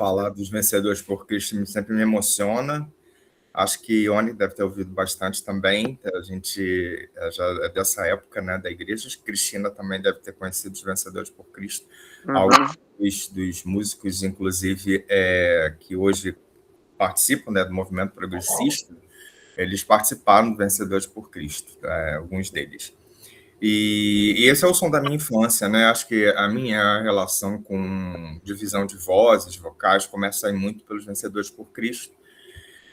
fala dos Vencedores por Cristo sempre me emociona. Acho que Ione deve ter ouvido bastante também. A gente já é dessa época, né, da igreja. Cristina também deve ter conhecido os Vencedores por Cristo. Alguns dos músicos, inclusive, que hoje participam, né, do movimento progressista, eles participaram do Vencedores por Cristo, alguns deles. E esse é o som da minha infância, né? Acho que a minha relação com divisão de vozes, vocais, começa aí muito pelos Vencedores por Cristo.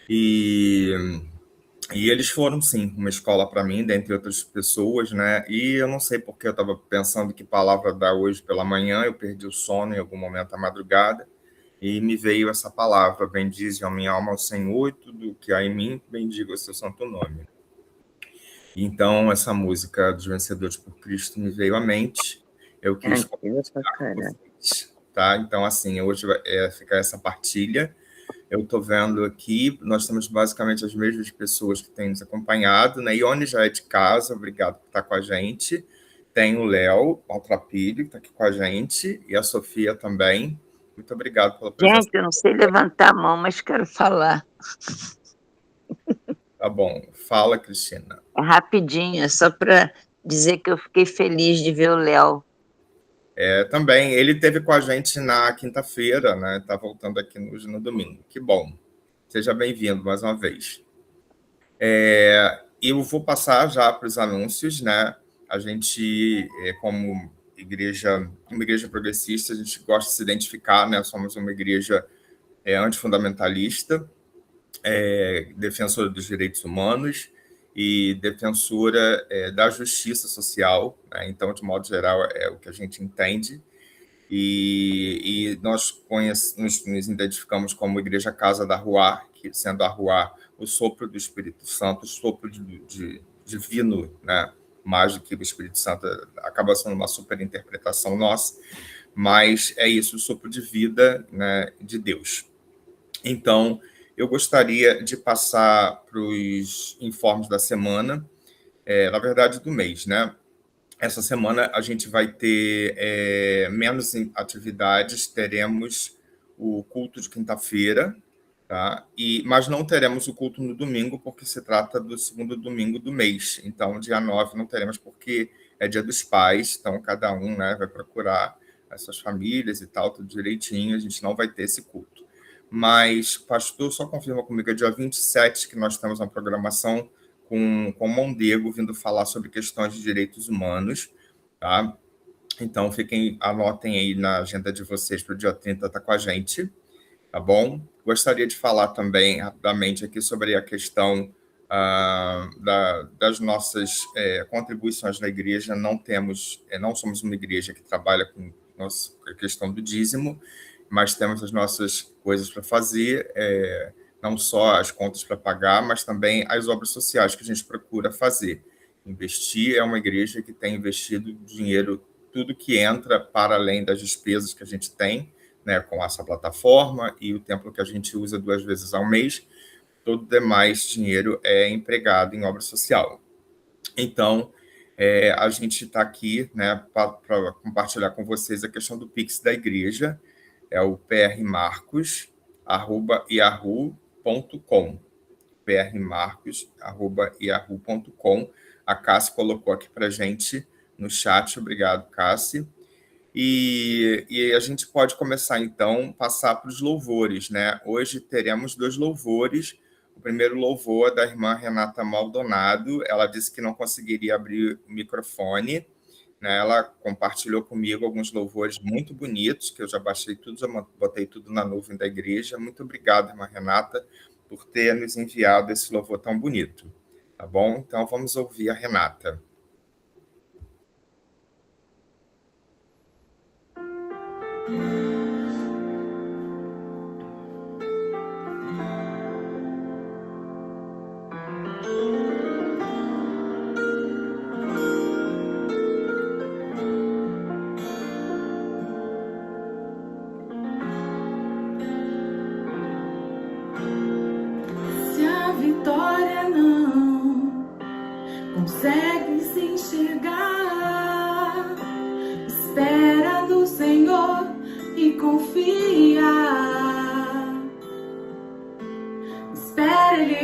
E eles foram, sim, uma escola para mim, dentre outras pessoas, né? E eu não sei porque eu estava pensando que palavra dar hoje pela manhã, eu perdi o sono em algum momento da madrugada, e me veio essa palavra: bendize a minha alma ao Senhor, e tudo que há em mim, bendiga o seu santo nome. Então, essa música dos Vencedores por Cristo me veio à mente. Eu quis compartilhar com vocês, tá? Então, assim, hoje fica essa partilha. Eu estou vendo aqui, nós temos basicamente as mesmas pessoas que têm nos acompanhado, né? Ione já é de casa, obrigado por estar com a gente. Tem o Léo Maltrapilho, que está aqui com a gente, e a Sofia também. Muito obrigado pela presença. Gente, eu não sei levantar a mão, mas quero falar. Tá bom, fala, Cristina. É rapidinho, é só para dizer que eu fiquei feliz de ver o Léo. Também, ele esteve com a gente na quinta-feira, né? Está voltando aqui no domingo. Que bom. Seja bem-vindo mais uma vez. Eu vou passar já para os anúncios, né? A gente, como uma igreja progressista, a gente gosta de se identificar, né? Somos uma igreja antifundamentalista, defensora dos direitos humanos e defensora da justiça social, né? Então, de modo geral, é o que a gente entende. E nós nos identificamos como Igreja Casa da Ruá, que sendo a Ruá o sopro do Espírito Santo, o sopro divino, né? Mais do que o Espírito Santo, acaba sendo uma superinterpretação nossa, mas é isso, o sopro de vida, né, de Deus. Então, eu gostaria de passar para os informes da semana, na verdade do mês, né? Essa semana a gente vai ter menos atividades, teremos o culto de quinta-feira, tá? Mas não teremos o culto no domingo, porque se trata do segundo domingo do mês. Então, dia 9 não teremos, porque é dia dos pais, então cada um, né, vai procurar as suas famílias e tal, tudo direitinho, a gente não vai ter esse culto. Mas, pastor, só confirma comigo, é dia 27 que nós temos uma programação com o Mondego vindo falar sobre questões de direitos humanos, tá? Então, anotem aí na agenda de vocês para o dia 30 estar com a gente, tá bom? Gostaria de falar também rapidamente aqui sobre a questão das nossas contribuições na igreja. Não somos uma igreja que trabalha com a questão do dízimo, mas temos as nossas coisas para fazer, não só as contas para pagar, mas também as obras sociais que a gente procura fazer. Investir, é uma igreja que tem investido dinheiro, tudo que entra para além das despesas que a gente tem, né, com essa plataforma e o templo que a gente usa 2 vezes ao mês, todo demais dinheiro é empregado em obra social. Então, a gente está aqui, né, para compartilhar com vocês a questão do Pix da igreja, é o prmarcos@yahoo.com, prmarcos@yahoo.com. A Cássia colocou aqui para a gente no chat, obrigado, Cássia. E a gente pode começar, então, passar para os louvores, né? Hoje teremos 2 louvores. O primeiro louvor é da irmã Renata Maldonado. Ela disse que não conseguiria abrir o microfone, né? Ela compartilhou comigo alguns louvores muito bonitos, que eu já baixei tudo, já botei tudo na nuvem da igreja. Muito obrigado, irmã Renata, por ter nos enviado esse louvor tão bonito, tá bom? Então, vamos ouvir a Renata. Se a vitória não consegue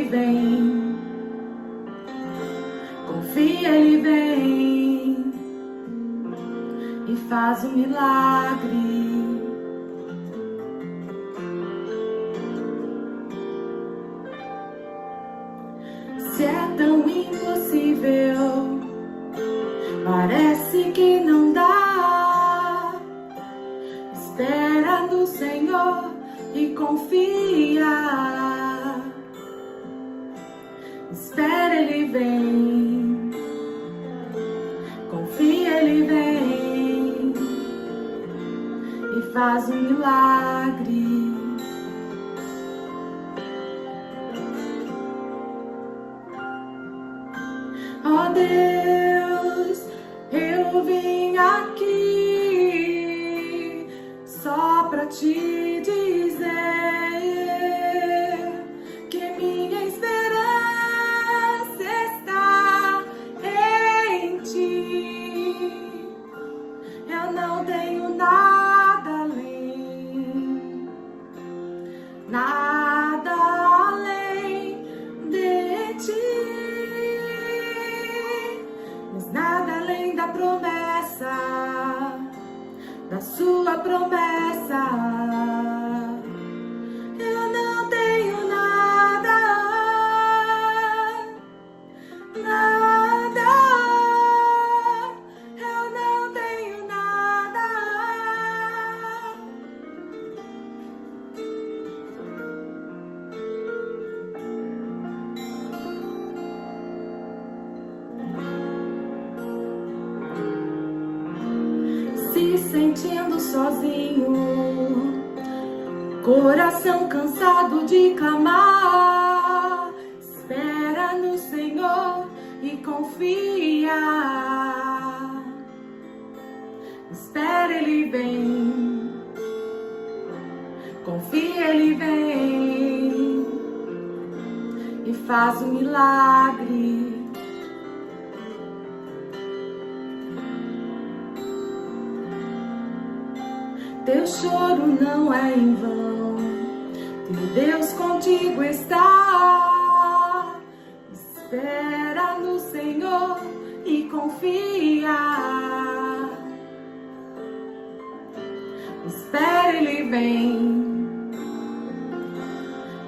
ele vem. Confia, ele vem e faz um milagre. Se é tão impossível, parece que não dá. Espera no Senhor e confia. Espera, ele vem. Confia, ele vem e faz um milagre. Ó Deus, eu vim aqui só pra te dizer que minha esperança está em ti. Eu não tenho nada além, nada além de ti. Nada além da promessa, da sua promessa. Eu não tenho nada, nada. Eu não tenho nada. Se sentindo sozinho, coração cansado de clamar, espera no Senhor e confia. Espera, ele vem. Confia, ele vem e faz um milagre. Teu choro não é em vão, teu Deus contigo está. Espera no Senhor e confia. Espera, ele vem.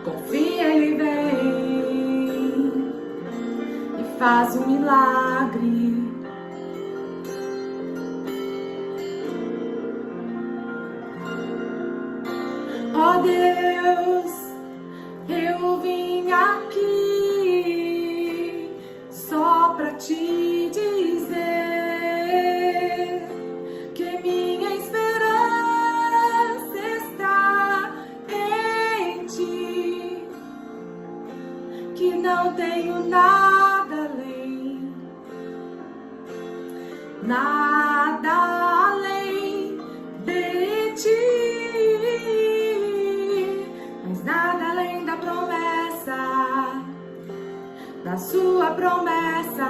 Confia, ele vem e faz um milagre. Ó Deus, eu vim aqui só pra te dizer que minha esperança está em ti, que não tenho nada além, nada além de ti. Nada além da promessa, da sua promessa.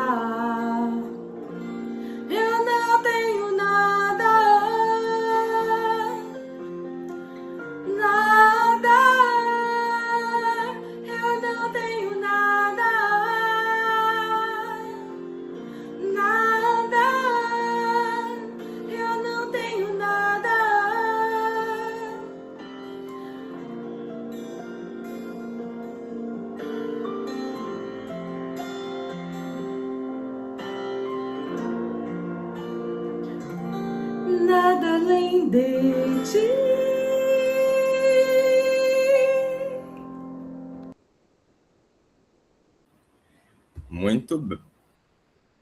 Eu não tenho nada, nada. Eu não tenho nada, nada. Eu não tenho nada. Nada além de ti.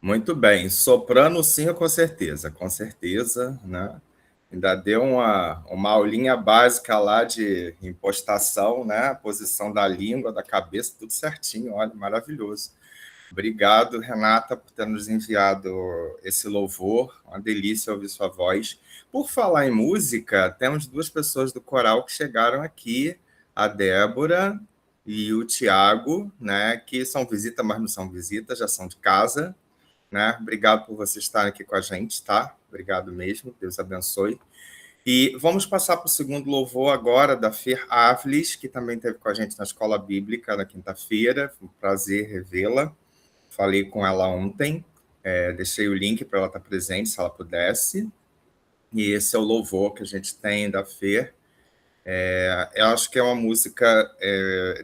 Muito bem. Soprano, sim, com certeza, né? Ainda deu uma aulinha básica lá de impostação, né? Posição da língua, da cabeça, tudo certinho, olha, maravilhoso. Obrigado, Renata, por ter nos enviado esse louvor, uma delícia ouvir sua voz. Por falar em música, temos duas pessoas do coral que chegaram aqui, a Débora e o Tiago, né, que são visita, mas não são visita, já são de casa, né? Obrigado por vocês estarem aqui com a gente, tá? Obrigado mesmo, Deus abençoe. E vamos passar para o segundo louvor agora, da Fer Áviles, que também esteve com a gente na Escola Bíblica na quinta-feira. Foi um prazer revê-la. Falei com ela ontem, deixei o link para ela estar presente, se ela pudesse. E esse é o louvor que a gente tem da Fer. Eu acho que é uma música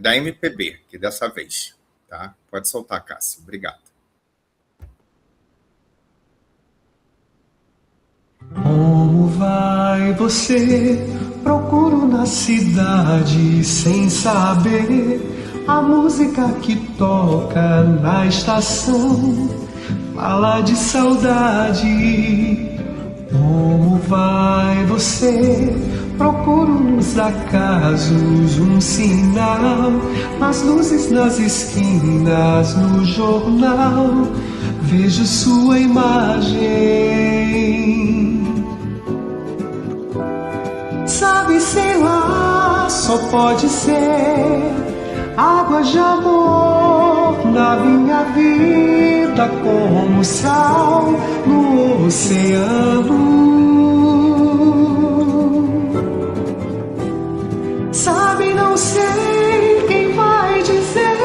da MPB, que dessa vez. Tá? Pode soltar, Cássio. Obrigado. Como vai você? Procuro na cidade sem saber a música que toca na estação. Fala de saudade. Como vai você? Procuro nos acasos um sinal, nas luzes nas esquinas, no jornal. Vejo sua imagem. Sabe, sei lá, só pode ser água de amor na minha vida, como sal no oceano. Sabe, não sei quem vai dizer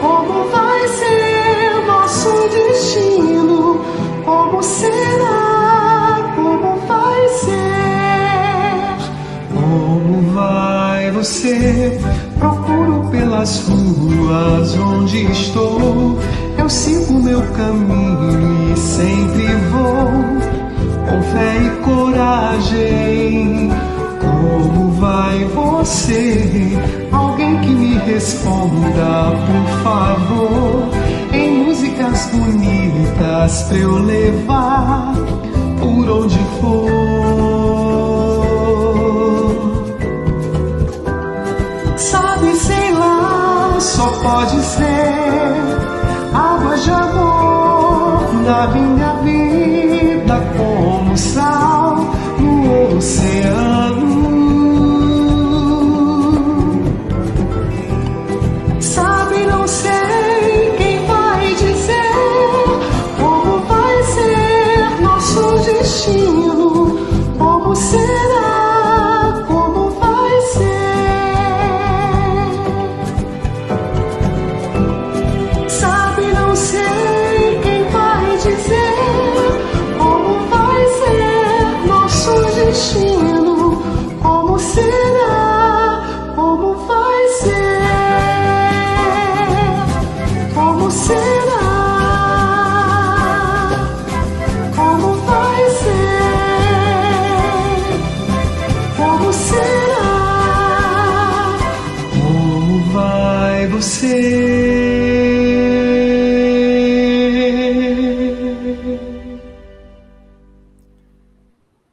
como vai ser nosso destino, como será, como vai ser, como vai você? Procuro pelas ruas onde estou, eu sigo meu caminho e sempre vou, com fé e coragem. Como vai você? Alguém que me responda, por favor, em músicas bonitas pra eu levar por onde for. Sabe, sei lá, só pode ser água de amor na minha vida, como sal no oceano. Sabe, não sei quem vai dizer como vai ser nosso destino, como será, como vai ser. Sabe, não sei quem vai dizer como vai ser nosso destino, como será, como vai ser. Como será? Como vai ser? Como será? Como vai você?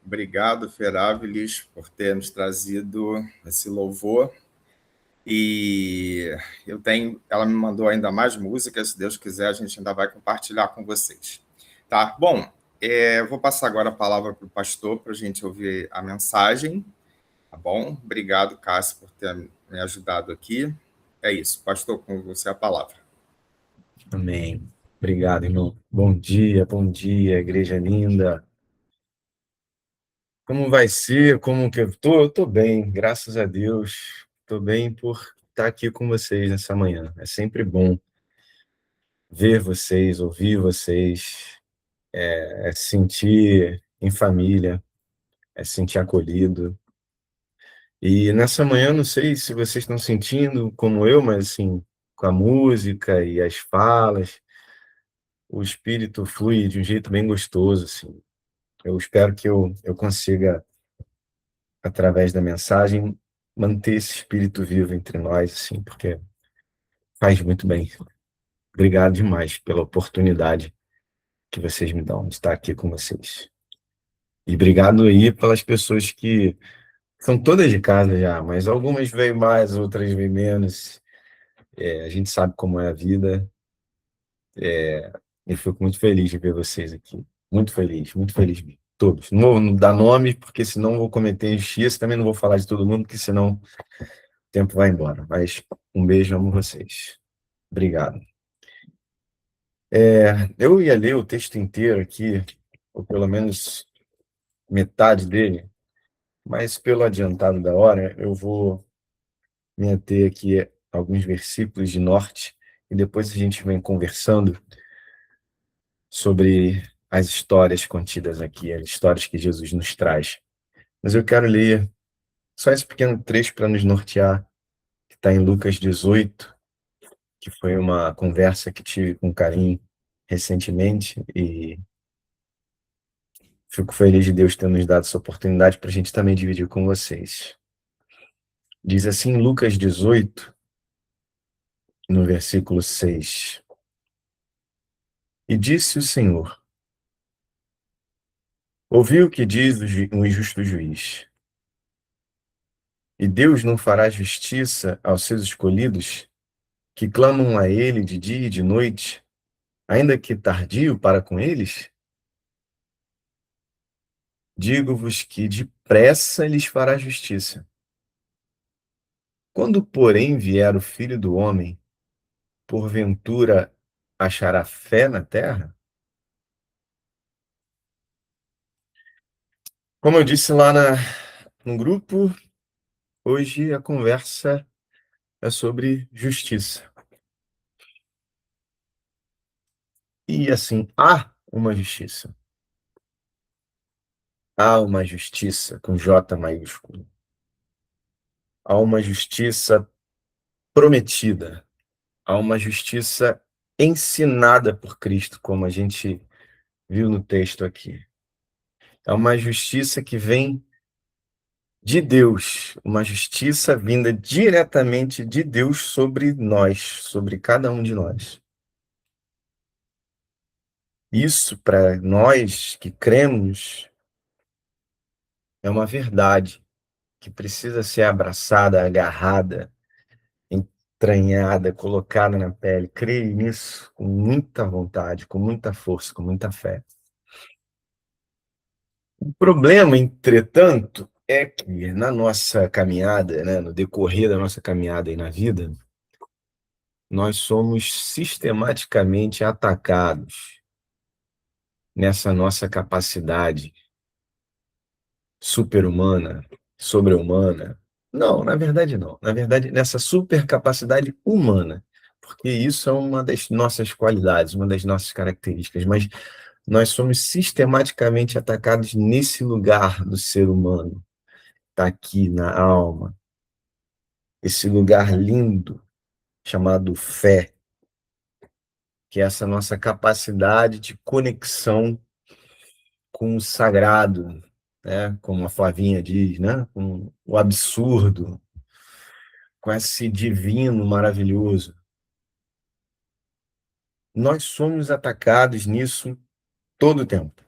Obrigado, Fer Áviles, por ter nos trazido esse louvor. E ela me mandou ainda mais músicas, se Deus quiser, a gente ainda vai compartilhar com vocês. Tá? Bom, vou passar agora a palavra para o pastor, para a gente ouvir a mensagem. Tá bom? Obrigado, Cássio, por ter me ajudado aqui. É isso, pastor, com você a palavra. Amém. Obrigado, irmão. Bom dia, igreja linda. Como vai ser? Como que eu tô? Eu tô bem, graças a Deus. Tô bem por estar aqui com vocês nessa manhã. É sempre bom ver vocês, ouvir vocês, é se sentir em família, é se sentir acolhido. E nessa manhã, não sei se vocês estão sentindo como eu, mas assim, com a música e as falas, o espírito flui de um jeito bem gostoso, assim. Eu espero que eu consiga, através da mensagem, manter esse espírito vivo entre nós, assim, porque faz muito bem. Obrigado demais pela oportunidade que vocês me dão de estar aqui com vocês. E obrigado aí pelas pessoas que são todas de casa já, mas algumas veio mais, outras veio menos. A gente sabe como é a vida. E fico muito feliz de ver vocês aqui. Muito feliz mesmo. Todos. Não vou dar nome, porque senão vou cometer injustiça. Também não vou falar de todo mundo, porque senão o tempo vai embora. Mas um beijo, amo vocês. Obrigado. Eu ia ler o texto inteiro aqui, ou pelo menos metade dele, mas pelo adiantado da hora, eu vou me ater aqui a alguns versículos de norte e depois a gente vem conversando sobre as histórias contidas aqui, as histórias que Jesus nos traz. Mas eu quero ler só esse pequeno trecho para nos nortear, que está em Lucas 18, que foi uma conversa que tive com o Carim recentemente e fico feliz de Deus ter nos dado essa oportunidade para a gente também dividir com vocês. Diz assim Lucas 18, no versículo 6. E disse o Senhor: ouvi o que diz o injusto juiz. E Deus não fará justiça aos seus escolhidos, que clamam a ele de dia e de noite, ainda que tardio para com eles? Digo-vos que depressa lhes fará justiça. Quando, porém, vier o Filho do Homem, porventura achará fé na terra? Como eu disse lá no grupo, hoje a conversa é sobre justiça. E assim, há uma justiça. Há uma justiça com J maiúsculo. Há uma justiça prometida. Há uma justiça ensinada por Cristo, como a gente viu no texto aqui. É uma justiça que vem de Deus, uma justiça vinda diretamente de Deus sobre nós, sobre cada um de nós. Isso, para nós que cremos, é uma verdade que precisa ser abraçada, agarrada, entranhada, colocada na pele. Creio nisso com muita vontade, com muita força, com muita fé. O problema, entretanto, é que na nossa caminhada, né, no decorrer da nossa caminhada aí na vida, nós somos sistematicamente atacados nessa nossa capacidade super-humana, sobre-humana. Não, na verdade não. Na verdade, nessa supercapacidade humana, porque isso é uma das nossas qualidades, uma das nossas características, mas nós somos sistematicamente atacados nesse lugar do ser humano, está aqui na alma, esse lugar lindo chamado fé, que é essa nossa capacidade de conexão com o sagrado, né? Como a Flavinha diz, né? Com o absurdo, com esse divino maravilhoso. Nós somos atacados nisso todo o tempo.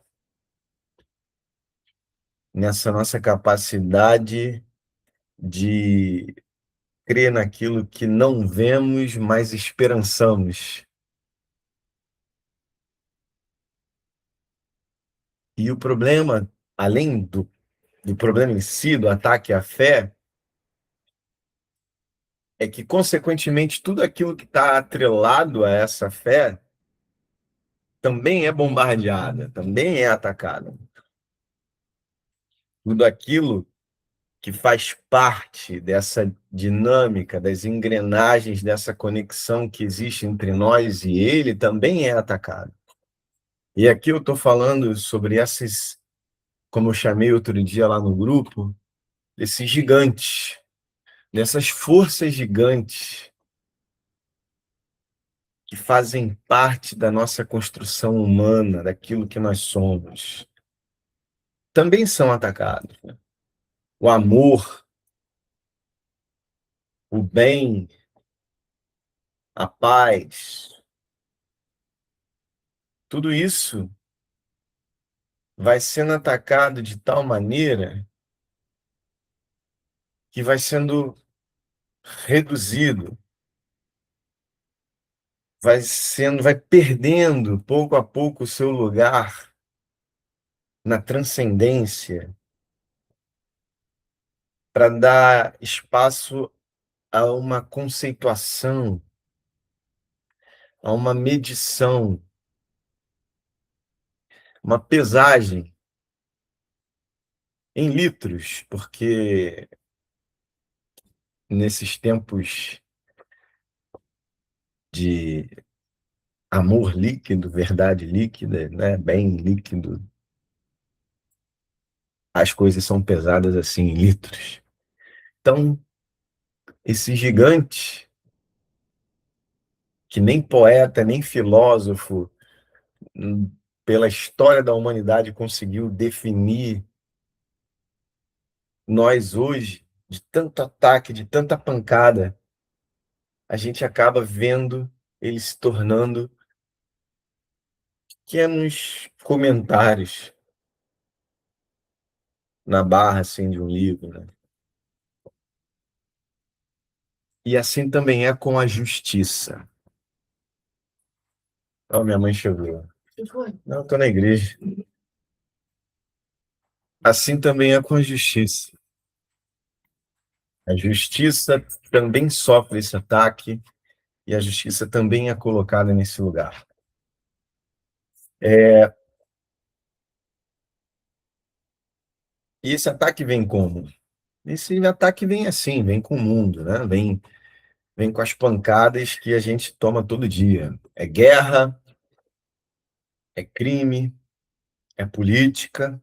Nessa nossa capacidade de crer naquilo que não vemos, mas esperançamos. E o problema, além do problema em si, do ataque à fé, é que, consequentemente, tudo aquilo que está atrelado a essa fé também é bombardeada, também é atacada. Tudo aquilo que faz parte dessa dinâmica, das engrenagens, dessa conexão que existe entre nós e ele, também é atacado. E aqui eu estou falando sobre esses, como eu chamei outro dia lá no grupo, desses gigantes, dessas forças gigantes que fazem parte da nossa construção humana, daquilo que nós somos, também são atacados. O amor, o bem, a paz, tudo isso vai sendo atacado de tal maneira que vai sendo reduzido, vai perdendo pouco a pouco o seu lugar na transcendência para dar espaço a uma conceituação, a uma medição, uma pesagem em litros, porque nesses tempos de amor líquido, verdade líquida, né, bem líquido, as coisas são pesadas assim em litros. Então, esse gigante, que nem poeta, nem filósofo, pela história da humanidade conseguiu definir, nós hoje, de tanto ataque, de tanta pancada, a gente acaba vendo ele se tornando pequenos comentários na barra assim, de um livro, né? E assim também é com a justiça. Oh, minha mãe chegou. Não, estou na igreja. Assim também é com a justiça. A justiça também sofre esse ataque e a justiça também é colocada nesse lugar. E esse ataque vem como? Esse ataque vem assim, vem com o mundo, né? Vem com as pancadas que a gente toma todo dia. É guerra, é crime, é política,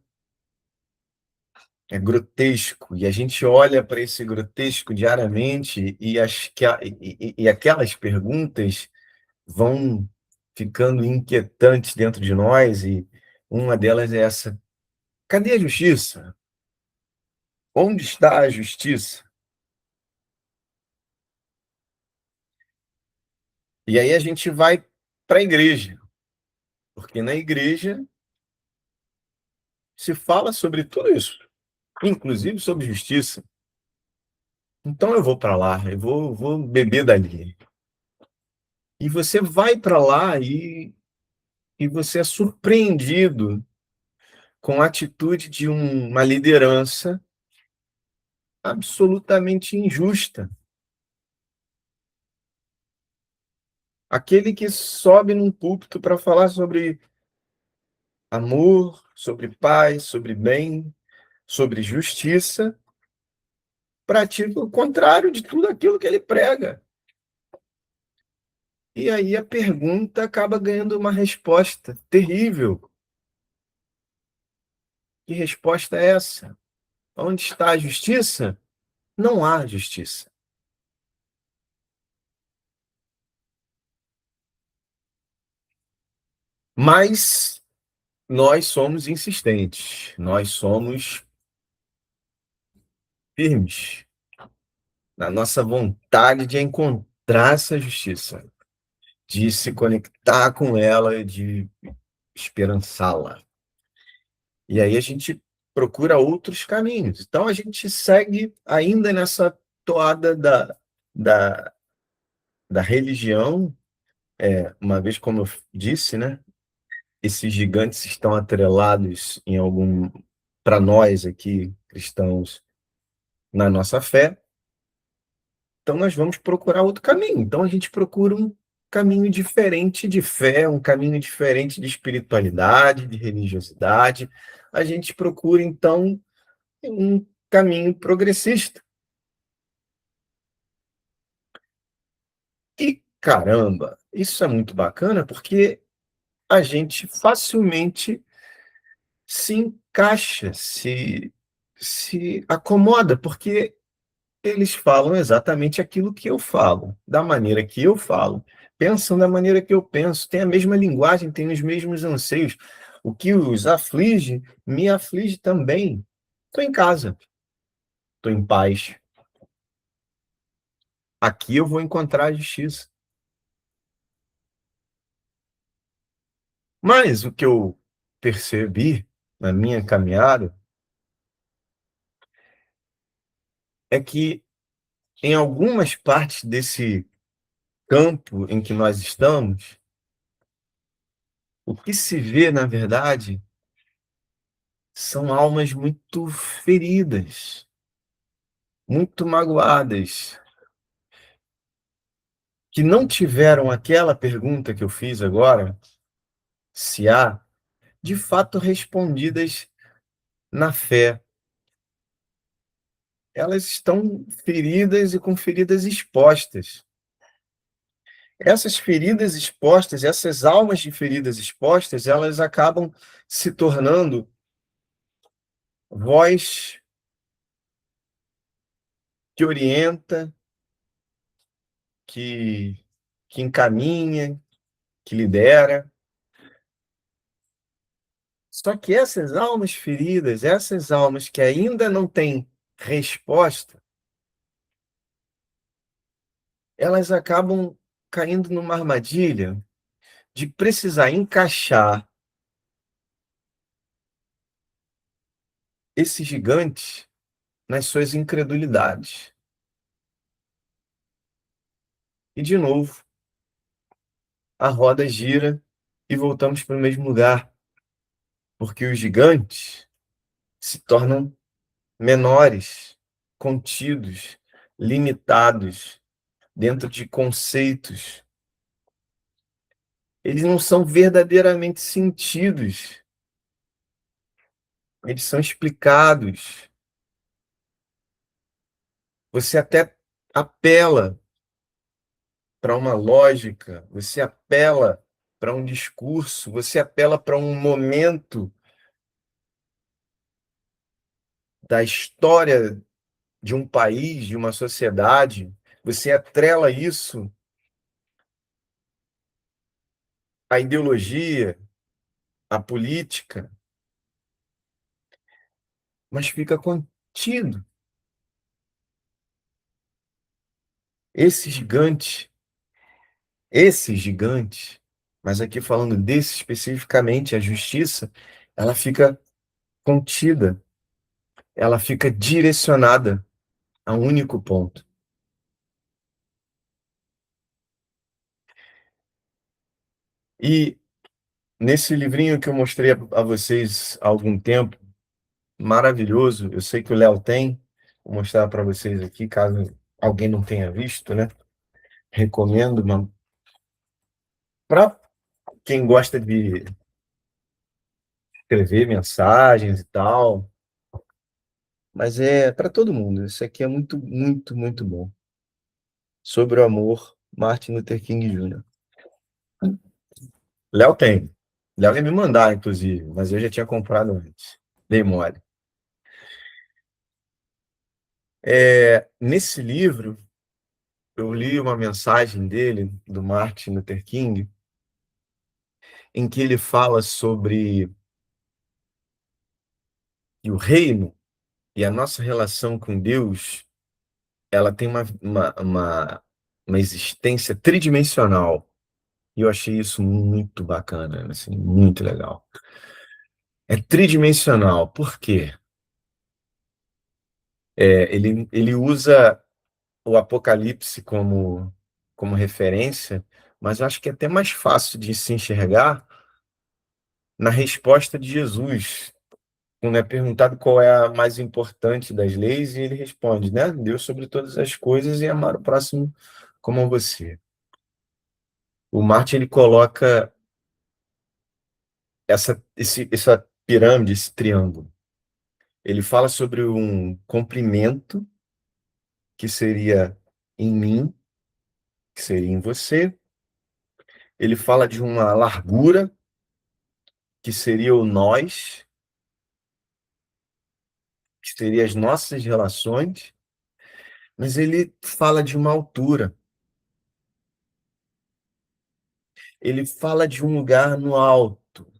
é grotesco. E a gente olha para esse grotesco diariamente e aquelas perguntas vão ficando inquietantes dentro de nós, e uma delas é essa: cadê a justiça? Onde está a justiça? E aí a gente vai para a igreja, porque na igreja se fala sobre tudo isso, inclusive sobre justiça. Então eu vou para lá, vou beber dali. E você vai para lá e você é surpreendido com a atitude de uma liderança absolutamente injusta. Aquele que sobe num púlpito para falar sobre amor, sobre paz, sobre bem, sobre justiça, pratica o contrário de tudo aquilo que ele prega. E aí a pergunta acaba ganhando uma resposta terrível. Que resposta é essa? Onde está a justiça? Não há justiça. Mas nós somos insistentes, nós somos firmes na nossa vontade de encontrar essa justiça, de se conectar com ela, de esperançá-la. E aí a gente procura outros caminhos. Então a gente segue ainda nessa toada da religião, uma vez, como eu disse, né? Esses gigantes estão atrelados em algum, para nós aqui, cristãos, na nossa fé. Então nós vamos procurar outro caminho. Então a gente procura um caminho diferente de fé, um caminho diferente de espiritualidade, de religiosidade. A gente procura, então, um caminho progressista. E, caramba, isso é muito bacana, porque a gente facilmente se encaixa, se acomoda, porque eles falam exatamente aquilo que eu falo, da maneira que eu falo, pensam da maneira que eu penso, têm a mesma linguagem, têm os mesmos anseios. O que os aflige, me aflige também. Estou em casa, estou em paz. Aqui eu vou encontrar a justiça. Mas o que eu percebi na minha caminhada é que em algumas partes desse campo em que nós estamos, o que se vê, na verdade, são almas muito feridas, muito magoadas, que não tiveram aquela pergunta que eu fiz agora, se há, de fato respondidas na fé, elas estão feridas e com feridas expostas. Essas feridas expostas, essas almas de feridas expostas, elas acabam se tornando voz que orienta, que, que encaminha, que lidera. Só que essas almas feridas, essas almas que ainda não têm resposta, elas acabam caindo numa armadilha de precisar encaixar esse gigante nas suas incredulidades. E, de novo, a roda gira e voltamos para o mesmo lugar, porque os gigantes se tornam menores, contidos, limitados, dentro de conceitos. Eles não são verdadeiramente sentidos, eles são explicados. Você até apela para uma lógica, você apela para um discurso, você apela para um momento da história de um país, de uma sociedade, você atrela isso à ideologia, à política, mas fica contido. Esse gigante, mas aqui falando desse especificamente, a justiça, ela fica contida, ela fica direcionada a um único ponto. E nesse livrinho que eu mostrei a vocês há algum tempo, maravilhoso, eu sei que o Léo tem, vou mostrar para vocês aqui, caso alguém não tenha visto, né? Recomendo para quem gosta de escrever mensagens e tal, mas é para todo mundo. Isso aqui é muito, muito, muito bom. Sobre o amor, Martin Luther King Jr. Léo tem. Léo ia me mandar, inclusive, mas eu já tinha comprado antes. Dei mole. Nesse livro, eu li uma mensagem dele, do Martin Luther King, em que ele fala sobre o reino e a nossa relação com Deus, ela tem uma existência tridimensional. E eu achei isso muito bacana, assim, muito legal. É tridimensional, por quê? Ele usa o Apocalipse como referência, mas eu acho que é até mais fácil de se enxergar na resposta de Jesus, quando é perguntado qual é a mais importante das leis, e ele responde, né? Deus sobre todas as coisas e amar o próximo como você. O Martin, ele coloca essa pirâmide, esse triângulo. Ele fala sobre um comprimento, que seria em mim, que seria em você. Ele fala de uma largura, que seria o nós, que seria as nossas relações. Mas ele fala de uma altura. Ele fala de um lugar no alto,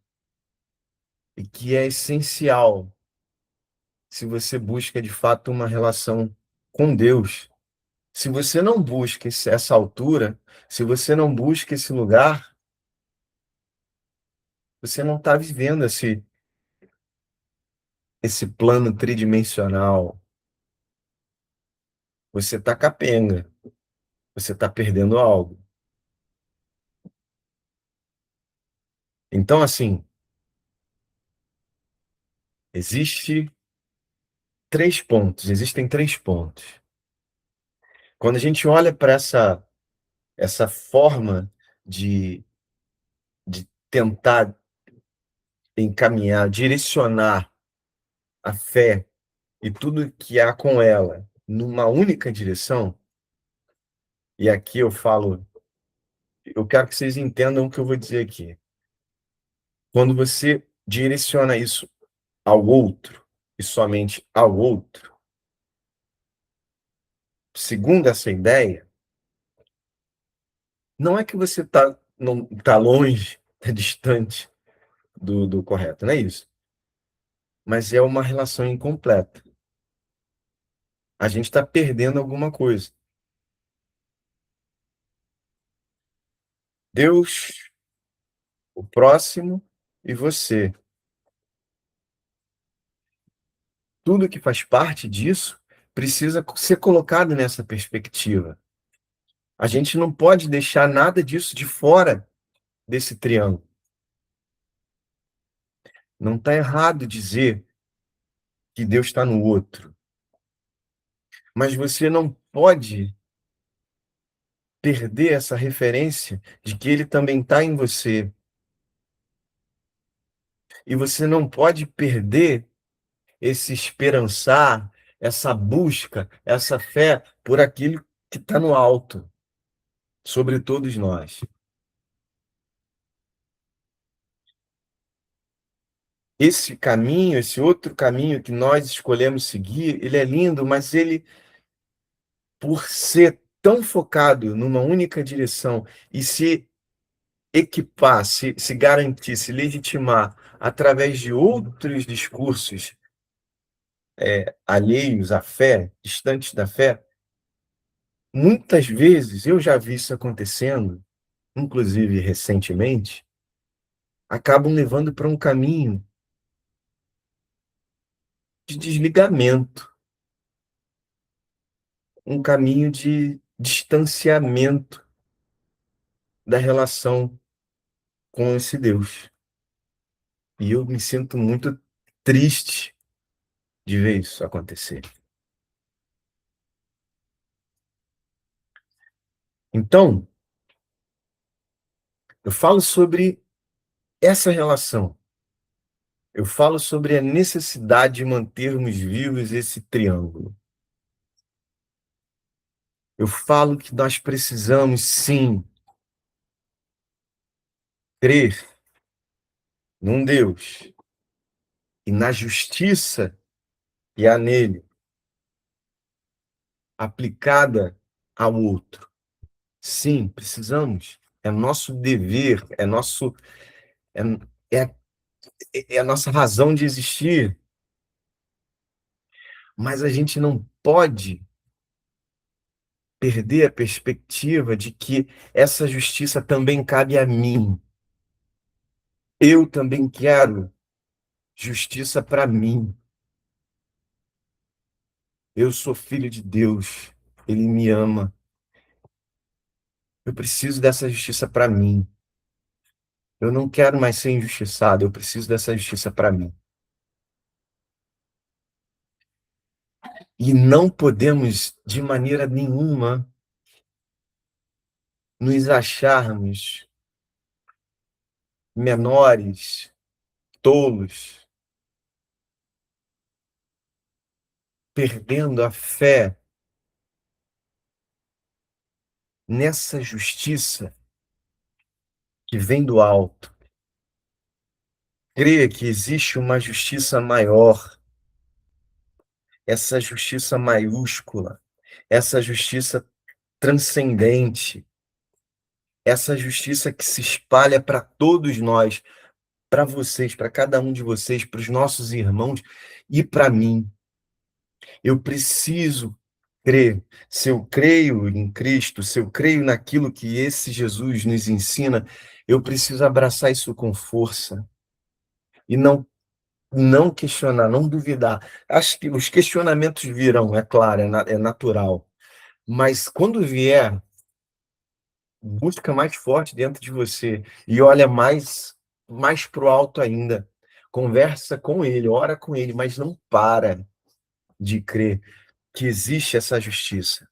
e que é essencial se você busca de fato uma relação com Deus. Se você não busca essa altura, se você não busca esse lugar, você não está vivendo esse plano tridimensional. Você está capenga. Você está perdendo algo. Então, assim, existem três pontos. Quando a gente olha para essa forma de tentar encaminhar, direcionar a fé e tudo que há com ela numa única direção, e aqui eu falo, eu quero que vocês entendam o que eu vou dizer aqui. Quando você direciona isso ao outro, e somente ao outro, segundo essa ideia, não é que você não tá longe, tá distante do correto, não é isso. Mas é uma relação incompleta. A gente está perdendo alguma coisa. Deus, o próximo e você. Tudo que faz parte disso precisa ser colocado nessa perspectiva. A gente não pode deixar nada disso de fora desse triângulo. Não está errado dizer que Deus está no outro. Mas você não pode perder essa referência de que ele também está em você. E você não pode perder esse esperançar, essa busca, essa fé por aquilo que está no alto, sobre todos nós. Esse caminho, esse outro caminho que nós escolhemos seguir, ele é lindo, mas ele, por ser tão focado numa única direção e se equipar, se garantir, se legitimar através de outros discursos alheios à fé, distantes da fé, muitas vezes eu já vi isso acontecendo, inclusive recentemente, acabam levando para um caminho de desligamento, um caminho de distanciamento da relação com esse Deus. E eu me sinto muito triste de ver isso acontecer. Então, eu falo sobre essa relação. Eu falo sobre a necessidade de mantermos vivos esse triângulo. Eu falo que nós precisamos, sim, crer num Deus e na justiça que há nele, aplicada ao outro. Sim, precisamos. É nosso dever, é, é, é a nossa razão de existir. Mas a gente não pode perder a perspectiva de que essa justiça também cabe a mim. Eu também quero justiça para mim. Eu sou filho de Deus. Ele me ama. Eu preciso dessa justiça para mim. Eu não quero mais ser injustiçado. Eu preciso dessa justiça para mim. E não podemos, de maneira nenhuma, nos acharmos menores, tolos, perdendo a fé nessa justiça que vem do alto. Crer que existe uma justiça maior, essa justiça maiúscula, essa justiça transcendente, essa justiça que se espalha para todos nós, para vocês, para cada um de vocês, para os nossos irmãos e para mim. Eu preciso crer. Se eu creio em Cristo, se eu creio naquilo que esse Jesus nos ensina, eu preciso abraçar isso com força e não questionar, não duvidar. Acho que os questionamentos virão, é claro, é natural. Mas quando vier, busca mais forte dentro de você e olha mais para o alto ainda. Conversa com ele, ora com ele, mas não para de crer que existe essa justiça.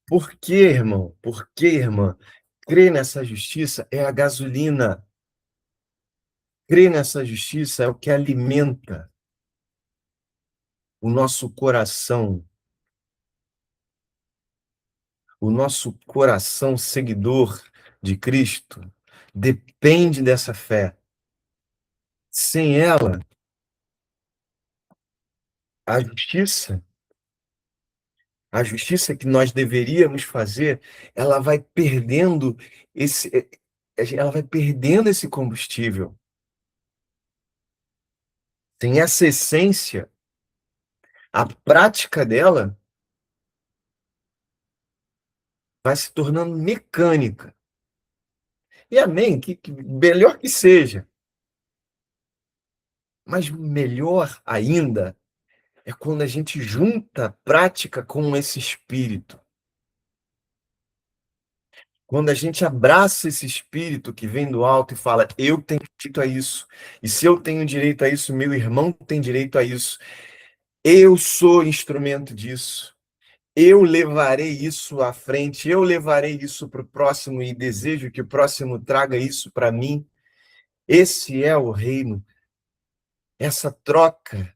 Por quê, irmão? Por quê, irmã? Crer nessa justiça é a gasolina. Crer nessa justiça é o que alimenta. o nosso coração seguidor de Cristo depende dessa fé. Sem ela, a justiça que nós deveríamos fazer, ela vai perdendo esse combustível. Sem essa essência, a prática dela vai se tornando mecânica. E amém, que melhor que seja. Mas melhor ainda é quando a gente junta a prática com esse espírito. Quando a gente abraça esse espírito que vem do alto e fala, eu tenho direito a isso. E se eu tenho direito a isso, meu irmão tem direito a isso. Eu sou instrumento disso. Eu levarei isso à frente. Eu levarei isso para o próximo e desejo que o próximo traga isso para mim. Esse é o reino. Essa troca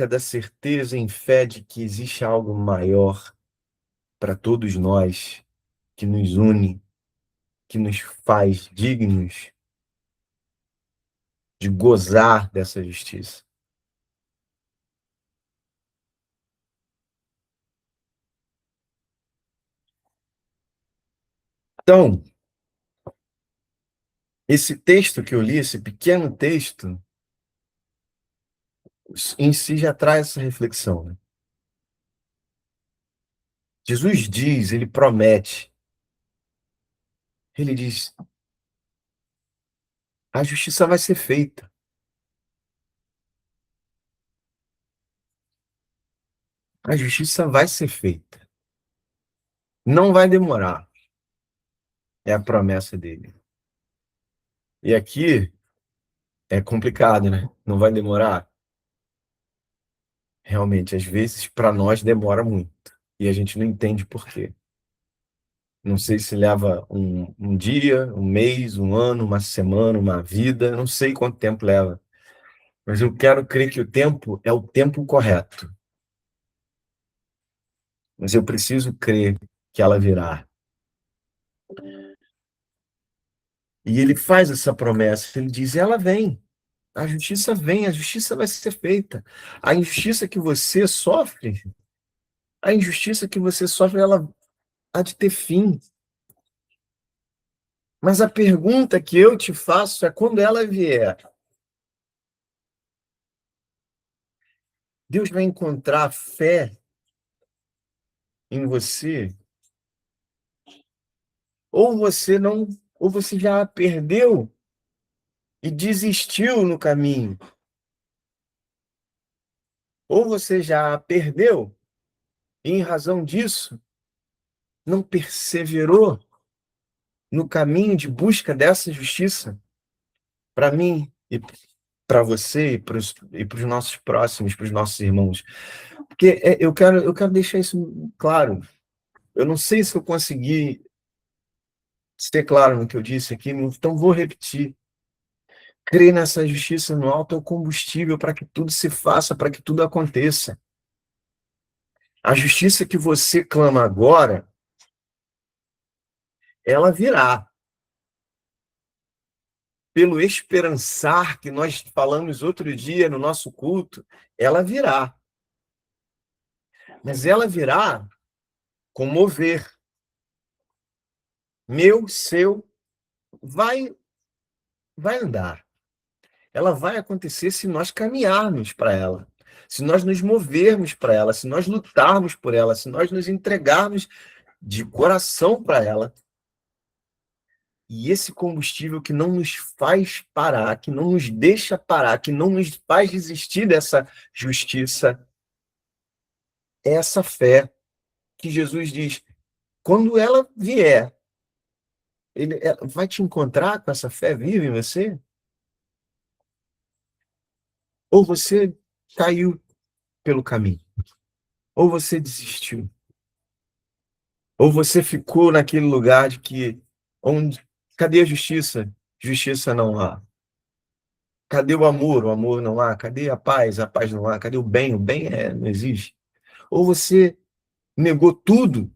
da certeza em fé de que existe algo maior para todos nós, que nos une, que nos faz dignos de gozar dessa justiça. Então, esse texto que eu li, esse pequeno texto, em si já traz essa reflexão, né? Jesus diz, ele promete, ele diz, a justiça vai ser feita. A justiça vai ser feita. Não vai demorar. É a promessa dele. E aqui é complicado, né? Não vai demorar? Realmente, às vezes, para nós demora muito. E a gente não entende por quê. Não sei se leva um dia, um mês, um ano, uma semana, uma vida. Não sei quanto tempo leva. Mas eu quero crer que o tempo é o tempo correto. Mas eu preciso crer que ela virá. E ele faz essa promessa. Ele diz, ela vem. A justiça vem, a justiça vai ser feita. A injustiça que você sofre, ela há de ter fim. Mas a pergunta que eu te faço é quando ela vier, Deus vai encontrar fé em você? Ou você não, ou você já a perdeu e desistiu no caminho? Ou você já a perdeu e, em razão disso, não perseverou no caminho de busca dessa justiça para mim e para você e para os nossos próximos, para os nossos irmãos? Porque eu quero deixar isso claro. Eu não sei se eu consegui ser claro no que eu disse aqui, então vou repetir. Crer nessa justiça no alto é o combustível para que tudo se faça, para que tudo aconteça. A justiça que você clama agora, ela virá. Pelo esperançar que nós falamos outro dia no nosso culto, ela virá. Mas ela virá com mover. Meu, seu, vai andar. Ela vai acontecer se nós caminharmos para ela, se nós nos movermos para ela, se nós lutarmos por ela, se nós nos entregarmos de coração para ela. E esse combustível que não nos faz parar, que não nos deixa parar, que não nos faz desistir dessa justiça, é essa fé que Jesus diz, quando ela vier, ela vai te encontrar com essa fé viva em você? Ou você caiu pelo caminho? Ou você desistiu? Ou você ficou naquele lugar de que, cadê a justiça? Justiça não há. Cadê o amor? O amor não há. Cadê a paz? A paz não há. Cadê o bem? O bem não existe. Ou você negou tudo.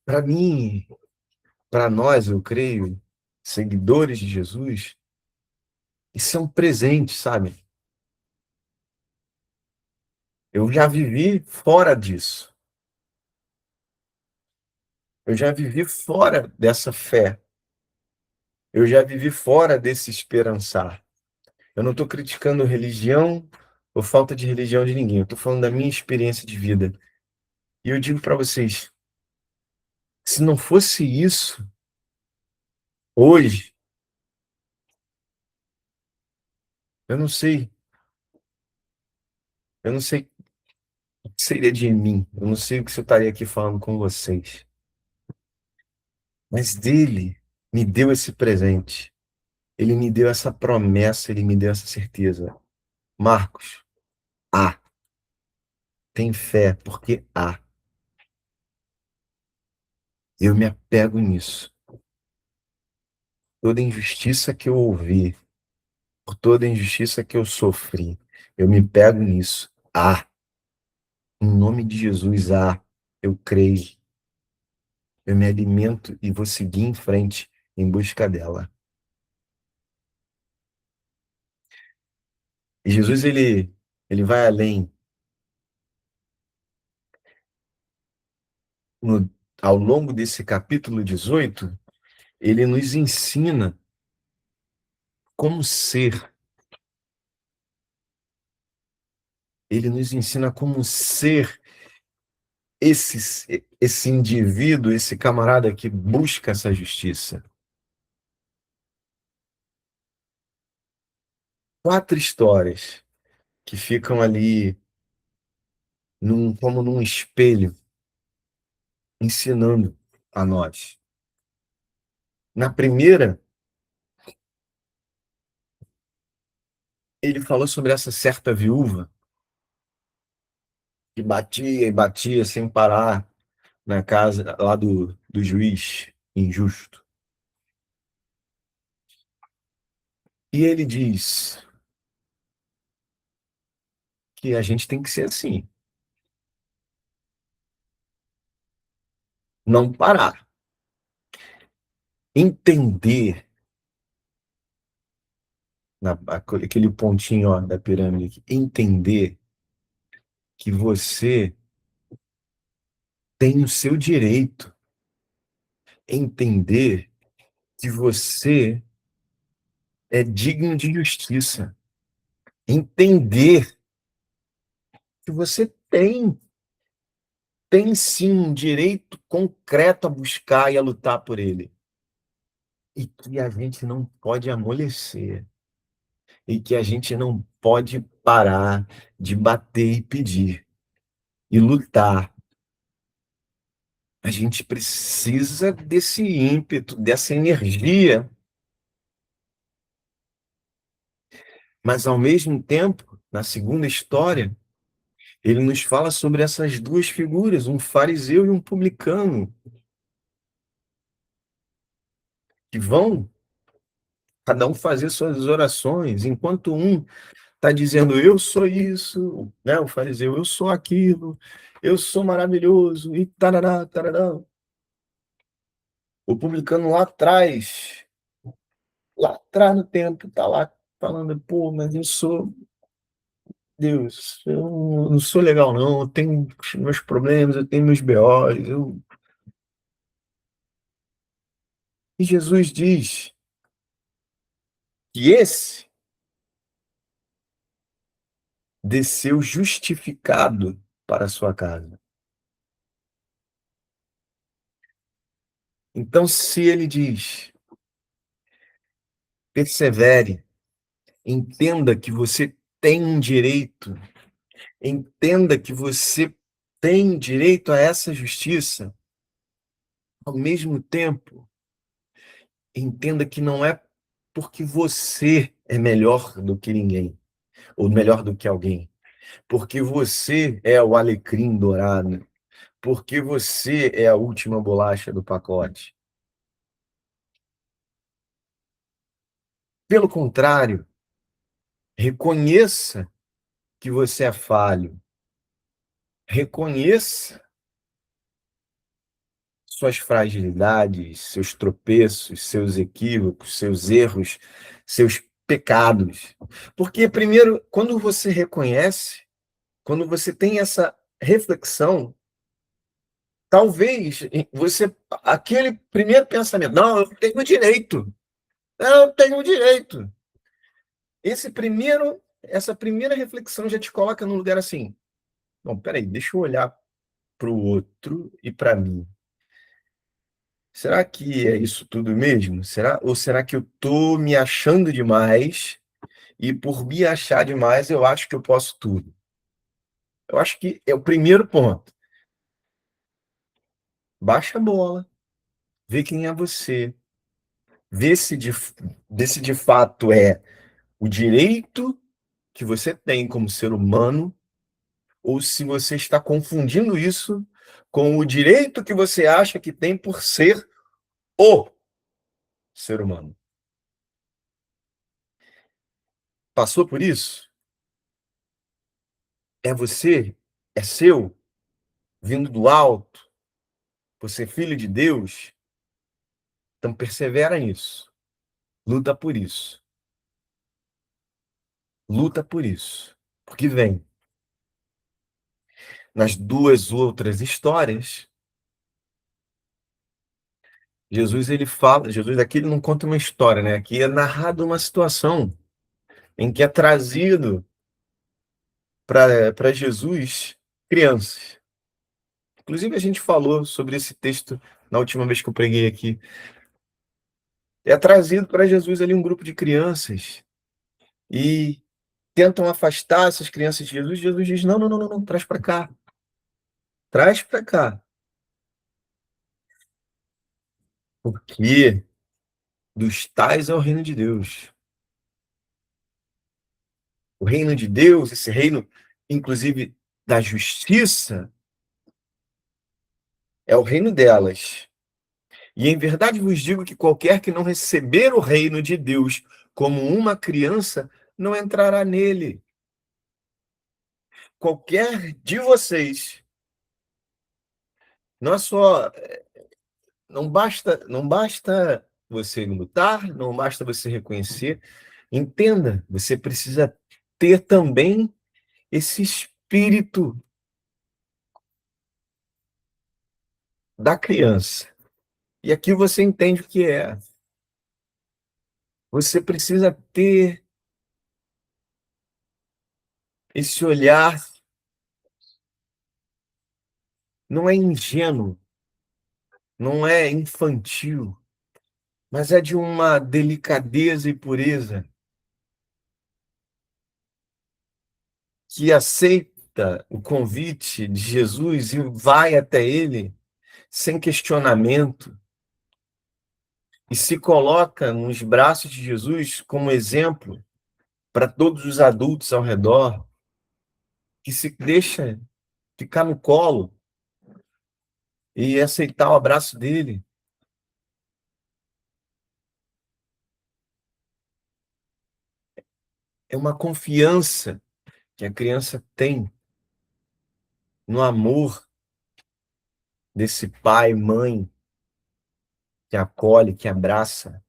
Para mim, para nós, eu creio, seguidores de Jesus, isso é um presente, sabe? Eu já vivi fora disso. Eu já vivi fora dessa fé. Eu já vivi fora desse esperançar. Eu não estou criticando religião ou falta de religião de ninguém. Eu estou falando da minha experiência de vida. E eu digo para vocês, se não fosse isso, hoje, eu não sei. Eu não sei o que seria de mim. Eu não sei o que eu estaria aqui falando com vocês. Mas dele me deu esse presente. Ele me deu essa promessa, ele me deu essa certeza. Marcos, há. Tem fé, porque há. Eu me apego nisso. Toda injustiça que eu ouvi, por toda injustiça que eu sofri, eu me pego nisso. Há. Em nome de Jesus, há. Eu creio. Eu me alimento e vou seguir em frente em busca dela. E Jesus, ele vai além. No, Ao longo desse capítulo 18, ele nos ensina como ser. Ele nos ensina como ser esse indivíduo, esse camarada que busca essa justiça. 4 histórias que ficam ali como num espelho, ensinando a nós. Na primeira, ele falou sobre essa certa viúva que batia e batia sem parar na casa lá do juiz injusto. E ele diz que a gente tem que ser assim. Não parar. Entender aquele pontinho ó, da pirâmide aqui, entender que você tem o seu direito, entender que você é digno de justiça, entender que você tem sim um direito concreto a buscar e a lutar por ele, e que a gente não pode amolecer, e que a gente não pode parar de bater e pedir, e lutar. A gente precisa desse ímpeto, dessa energia. Mas, ao mesmo tempo, na segunda história, ele nos fala sobre essas duas figuras, um fariseu e um publicano, que vão, cada um fazer suas orações, enquanto um está dizendo, eu sou isso, né? O fariseu, eu sou aquilo, eu sou maravilhoso, e tarará, tarará. O publicano lá atrás no tempo, está lá falando, pô, mas eu sou Deus, eu não sou legal não, eu tenho meus problemas, eu tenho meus BOs, E Jesus diz que esse desceu justificado para a sua casa. Então, se ele diz, persevere, entenda que você tem um direito, entenda que você tem direito a essa justiça, ao mesmo tempo, entenda que não é porque você é melhor do que ninguém, ou melhor do que alguém, porque você é o alecrim dourado, porque você é a última bolacha do pacote. Pelo contrário, reconheça que você é falho. Reconheça suas fragilidades, seus tropeços, seus equívocos, seus erros, seus pecados. Porque, primeiro, quando você reconhece, quando você tem essa reflexão, talvez você, aquele primeiro pensamento, não, eu tenho direito, eu tenho direito. Essa primeira reflexão já te coloca num lugar assim, não, peraí, deixa eu olhar para o outro e para mim. Será que é isso tudo mesmo? Ou será que eu tô me achando demais e por me achar demais eu acho que eu posso tudo? Eu acho que é o primeiro ponto. Baixa a bola, vê quem é você, vê se de fato é o direito que você tem como ser humano ou se você está confundindo isso com o direito que você acha que tem por ser o ser humano. Passou por isso? É você? É seu? Vindo do alto? Você é filho de Deus? Então persevera nisso. Luta por isso. Luta por isso. Porque vem. Nas duas outras histórias, Jesus aqui ele não conta uma história, né? Aqui é narrado uma situação em que é trazido para Jesus crianças. Inclusive, a gente falou sobre esse texto na última vez que eu preguei aqui. É trazido para Jesus ali um grupo de crianças e tentam afastar essas crianças de Jesus. Jesus diz: não, não, não, não, não, traz para cá. Traz para cá. Porque dos tais é o reino de Deus. O reino de Deus, esse reino, inclusive, da justiça, é o reino delas. E em verdade vos digo que qualquer que não receber o reino de Deus como uma criança, não entrará nele. Qualquer de vocês, não é só, não basta você lutar, não basta você reconhecer, entenda, você precisa ter também esse espírito da criança. E aqui você entende o que é. Você precisa ter esse olhar, não é ingênuo, não é infantil, mas é de uma delicadeza e pureza que aceita o convite de Jesus e vai até ele sem questionamento e se coloca nos braços de Jesus como exemplo para todos os adultos ao redor, que se deixa ficar no colo e aceitar o abraço dele. É uma confiança que a criança tem no amor desse pai, mãe, que acolhe, que abraça.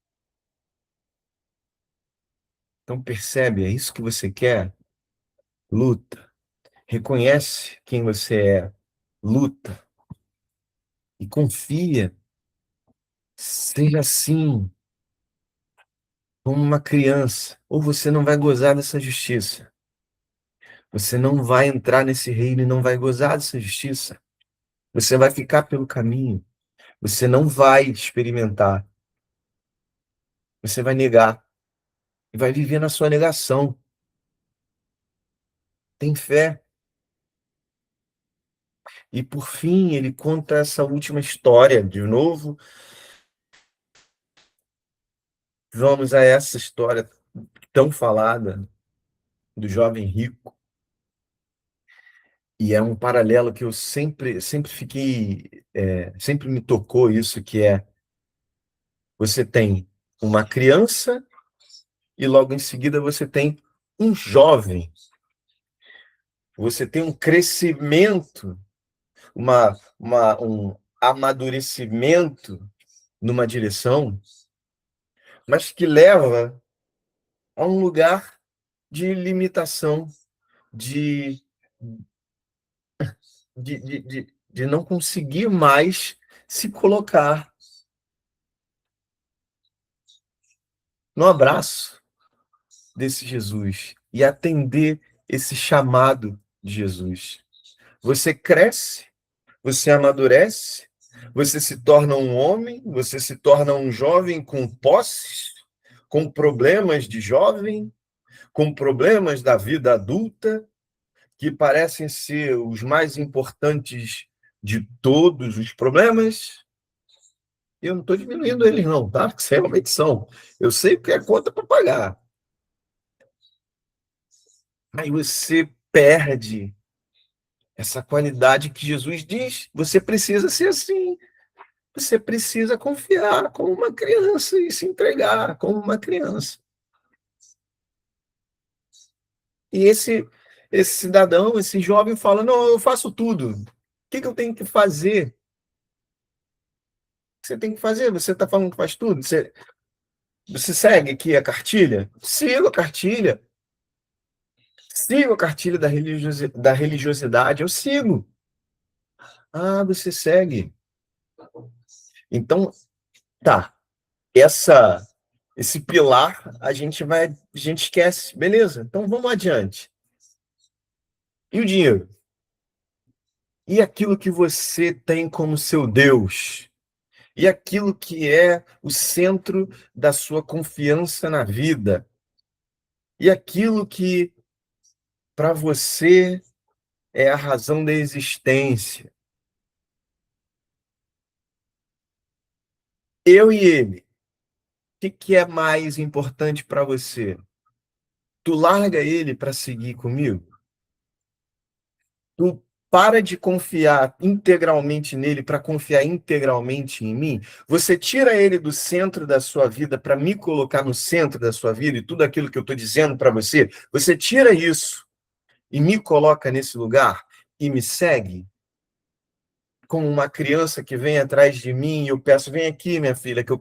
Então percebe, é isso que você quer? Luta. Reconhece quem você é. Luta. E confia. Seja assim, como uma criança. Ou você não vai gozar dessa justiça. Você não vai entrar nesse reino e não vai gozar dessa justiça. Você vai ficar pelo caminho. Você não vai experimentar. Você vai negar. E vai viver na sua negação. Tem fé. E por fim, ele conta essa última história. De novo, vamos a essa história tão falada do jovem rico. E é um paralelo que eu sempre fiquei, sempre me tocou isso, que é, você tem uma criança e logo em seguida você tem um jovem. Você tem um crescimento, um amadurecimento numa direção, mas que leva a um lugar de limitação, de, de não conseguir mais se colocar no abraço desse Jesus e atender esse chamado de Jesus. Você cresce, você amadurece, você se torna um homem, você se torna um jovem com posses, com problemas de jovem, com problemas da vida adulta, que parecem ser os mais importantes de todos os problemas. Eu não estou diminuindo eles, não, tá? Porque isso é uma edição. Eu sei que é conta para pagar. Aí você perde essa qualidade que Jesus diz. Você precisa ser assim. Você precisa confiar como uma criança e se entregar como uma criança. E esse cidadão, esse jovem fala, não, eu faço tudo. O que eu tenho que fazer? O que você tem que fazer? Você está falando que faz tudo? Você segue aqui a cartilha? Siga a cartilha. Sigo a cartilha da religiosidade. Eu sigo. Ah, você segue. Então, tá. Esse pilar a gente esquece. Beleza, então vamos adiante. E o dinheiro? E aquilo que você tem como seu Deus? E aquilo que é o centro da sua confiança na vida? E aquilo que para você é a razão da existência? Eu e ele, o que é mais importante para você? Tu larga ele para seguir comigo? Tu para de confiar integralmente nele para confiar integralmente em mim? Você tira ele do centro da sua vida para me colocar no centro da sua vida e tudo aquilo que eu estou dizendo para você, você tira isso e me coloca nesse lugar e me segue como uma criança que vem atrás de mim e eu peço, vem aqui, minha filha, que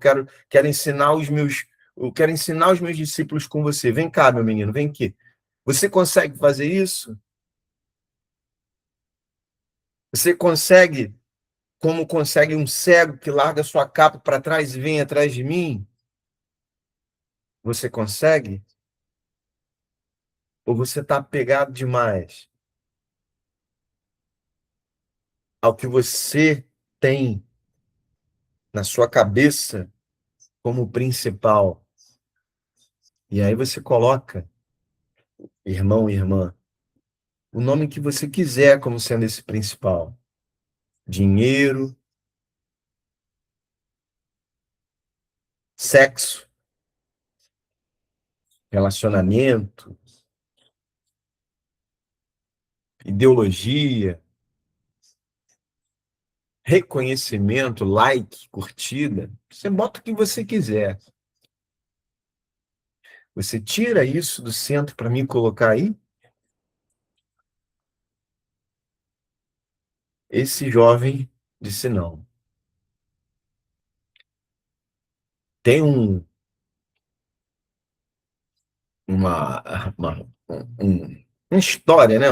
quero ensinar os meus discípulos com você. Vem cá, meu menino, vem aqui. Você consegue fazer isso? Você consegue, como consegue um cego que larga sua capa para trás e vem atrás de mim? Você consegue? Ou você está apegado demais ao que você tem na sua cabeça como principal? E aí você coloca, irmão e irmã, o nome que você quiser como sendo esse principal. Dinheiro, sexo, relacionamento, ideologia, reconhecimento, like, curtida. Você bota o que você quiser. Você tira isso do centro para mim colocar aí? Esse jovem disse não. Tem uma história, né?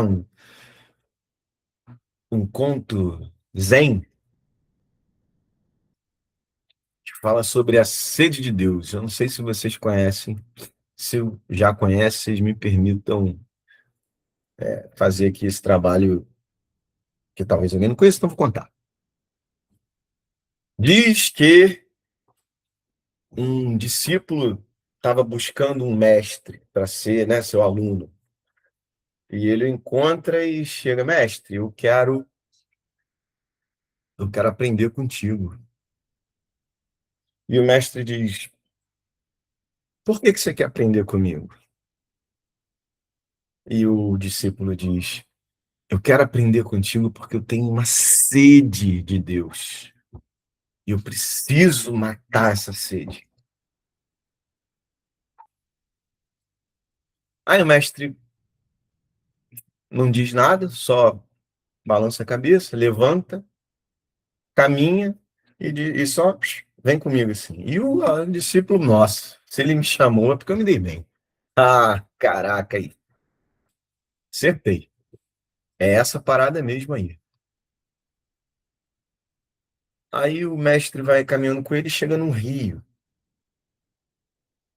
Um conto zen que fala sobre a sede de Deus. Eu não sei se vocês conhecem. Se já conhecem, vocês me permitam fazer aqui esse trabalho que talvez alguém não conheça, então vou contar. Diz que um discípulo estava buscando um mestre para ser, né, seu aluno. E ele o encontra e chega, mestre, eu quero aprender contigo. E o mestre diz, por que você quer aprender comigo? E o discípulo diz, Eu quero aprender contigo porque eu tenho uma sede de Deus. E eu preciso matar essa sede. Aí o mestre não diz nada, só balança a cabeça, levanta, caminha e só vem comigo assim. E o discípulo, nossa, se ele me chamou é porque eu me dei bem. Ah, caraca aí. Acertei. É essa parada mesmo aí. Aí o mestre vai caminhando com ele e chega num rio.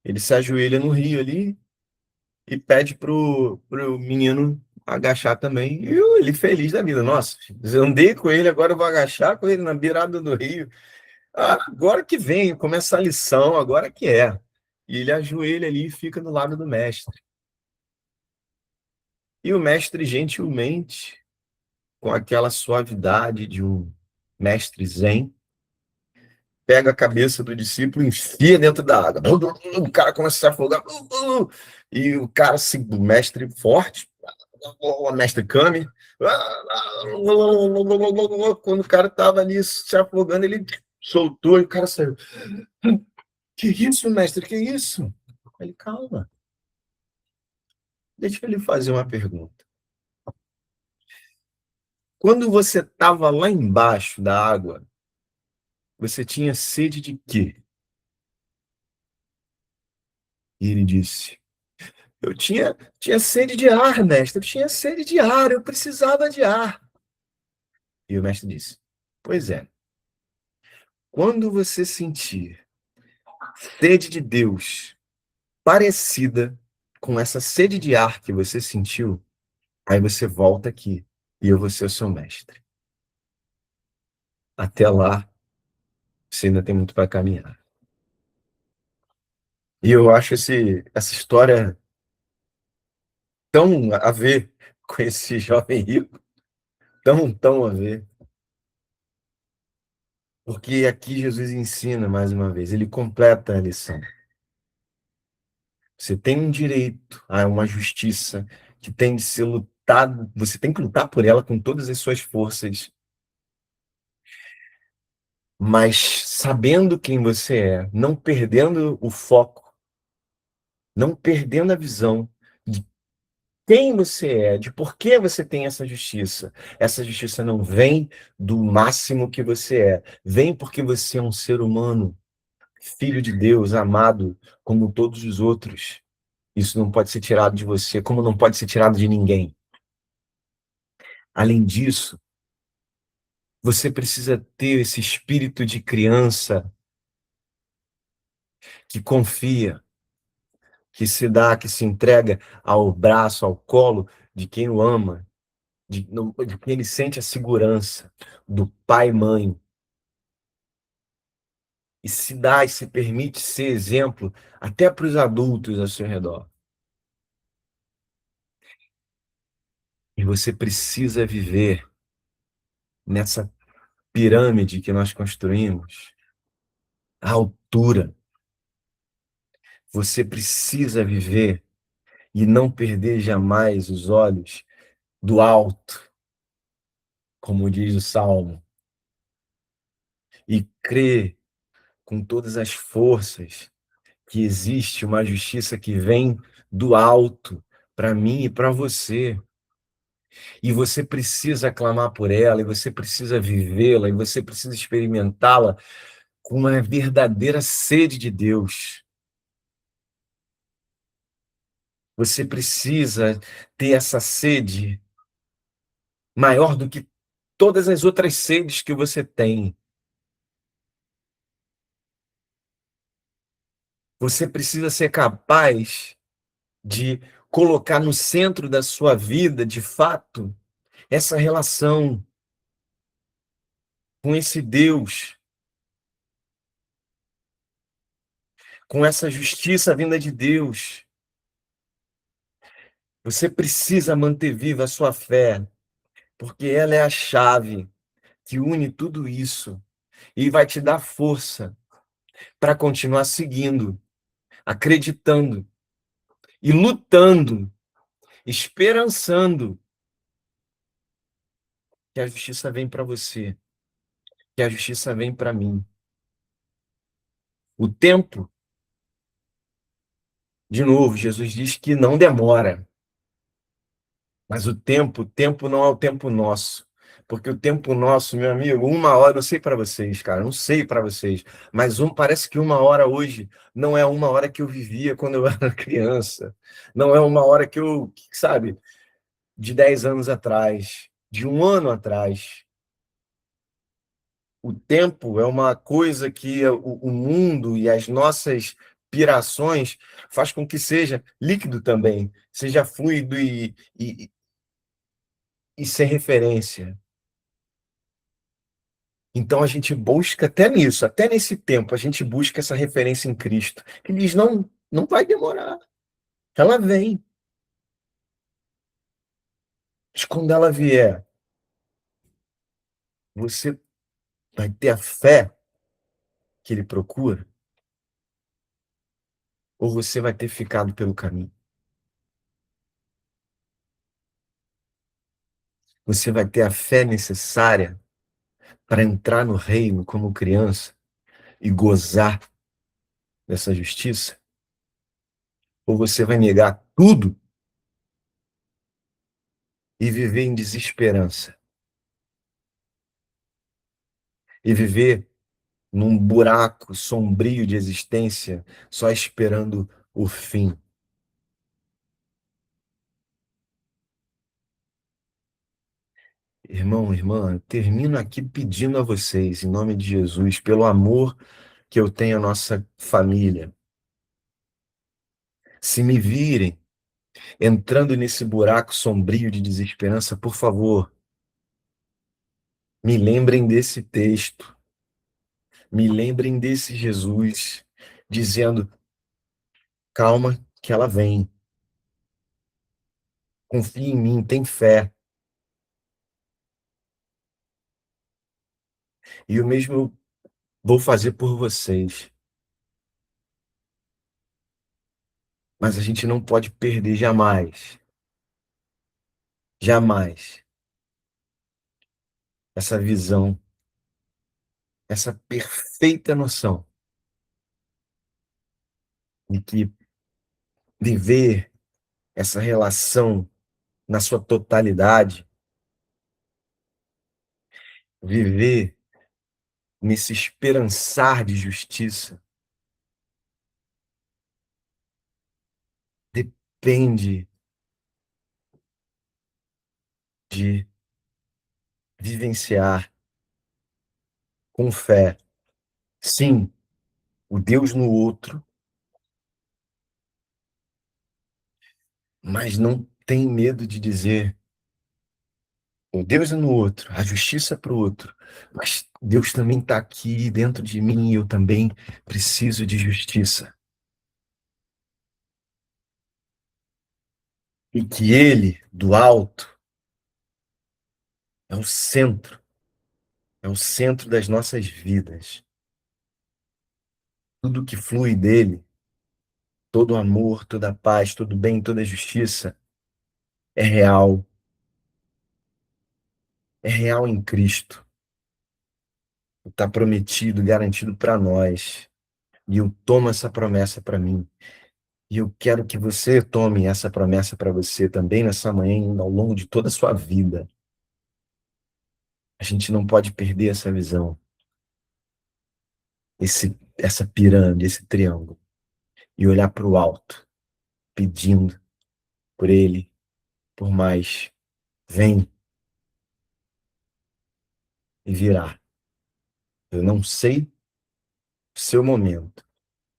Ele se ajoelha no rio ali e pede pro menino agachar também. E ele feliz da vida. Nossa, eu andei com ele, agora eu vou agachar com ele na beirada do rio. Ah, agora que vem, começa a lição, agora que é. E ele ajoelha ali e fica do lado do mestre. E o mestre, gentilmente, com aquela suavidade de um mestre zen, pega a cabeça do discípulo e enfia dentro da água. O cara começa a se afogar. E o cara, assim, o mestre forte, o mestre Kami, quando o cara estava ali se afogando, ele soltou e o cara saiu. Que isso, mestre? Que isso? Ele, calma. Deixa eu lhe fazer uma pergunta. Quando você estava lá embaixo da água, você tinha sede de quê? E ele disse, eu tinha sede de ar, mestre. Eu tinha sede de ar, eu precisava de ar. E o mestre disse, pois é. Quando você sentir sede de Deus parecida com essa sede de ar que você sentiu, aí você volta aqui e eu vou ser o seu mestre. Até lá, você ainda tem muito para caminhar. E eu acho essa história tão a ver com esse jovem rico, tão a ver. Porque aqui Jesus ensina, mais uma vez, ele completa a lição. Você tem um direito a uma justiça que tem de ser lutado, você tem que lutar por ela com todas as suas forças, mas sabendo quem você é, não perdendo o foco, não perdendo a visão de quem você é, de por que você tem essa justiça. Essa justiça não vem do máximo que você é, vem porque você é um ser humano, filho de Deus, amado como todos os outros. Isso não pode ser tirado de você, como não pode ser tirado de ninguém. Além disso, você precisa ter esse espírito de criança que confia, que se dá, que se entrega ao braço, ao colo de quem o ama, de quem ele sente a segurança do pai e mãe. E se dá e se permite ser exemplo até para os adultos ao seu redor. E você precisa viver nessa pirâmide que nós construímos, à altura. Você precisa viver e não perder jamais os olhos do alto, como diz o Salmo, e crer com todas as forças que existe uma justiça que vem do alto para mim e para você. E você precisa clamar por ela, e você precisa vivê-la, e você precisa experimentá-la com uma verdadeira sede de Deus. Você precisa ter essa sede maior do que todas as outras sedes que você tem. Você precisa ser capaz de colocar no centro da sua vida, de fato, essa relação com esse Deus, com essa justiça vinda de Deus. Você precisa manter viva a sua fé, porque ela é a chave que une tudo isso e vai te dar força para continuar seguindo, acreditando e lutando, esperançando que a justiça vem para você, que a justiça vem para mim. O tempo, de novo, Jesus diz que não demora, mas o tempo não é o tempo nosso. Porque o tempo nosso, meu amigo, 1 hora, eu sei para vocês, cara, não sei para vocês, mas parece que 1 hora hoje não é 1 hora que eu vivia quando eu era criança. Não é 1 hora que eu, sabe, de 10 anos atrás, de 1 ano atrás. O tempo é uma coisa que o mundo e as nossas pirações faz com que seja líquido também, seja fluido e sem referência. Então a gente busca até nisso, até nesse tempo, a gente busca essa referência em Cristo. Ele diz, não, não vai demorar. Ela vem. Mas quando ela vier, você vai ter a fé que ele procura? Ou você vai ter ficado pelo caminho? Você vai ter a fé necessária para entrar no reino como criança e gozar dessa justiça? Ou você vai negar tudo e viver em desesperança? E viver num buraco sombrio de existência, só esperando o fim? Irmão, irmã, eu termino aqui pedindo a vocês, em nome de Jesus, pelo amor que eu tenho à nossa família, se me virem entrando nesse buraco sombrio de desesperança, por favor, me lembrem desse texto, me lembrem desse Jesus dizendo: calma, que ela vem, confia em mim, tem fé. E o mesmo eu vou fazer por vocês. Mas a gente não pode perder jamais, jamais, essa visão, essa perfeita noção de que viver essa relação na sua totalidade, viver nesse esperançar de justiça, depende de vivenciar com fé, sim, o Deus no outro, mas não tem medo de dizer: o Deus é no outro, a justiça é para o outro, mas Deus também está aqui dentro de mim e eu também preciso de justiça. E que Ele, do alto, é o centro das nossas vidas. Tudo que flui dele, todo amor, toda paz, todo bem, toda justiça, é real. É real em Cristo. Está prometido, garantido para nós. E eu tomo essa promessa para mim. E eu quero que você tome essa promessa para você também nessa manhã, ao longo de toda a sua vida. A gente não pode perder essa visão, essa pirâmide, esse triângulo, e olhar para o alto, pedindo por ele, por mais. Vem e virá. Eu não sei o seu momento.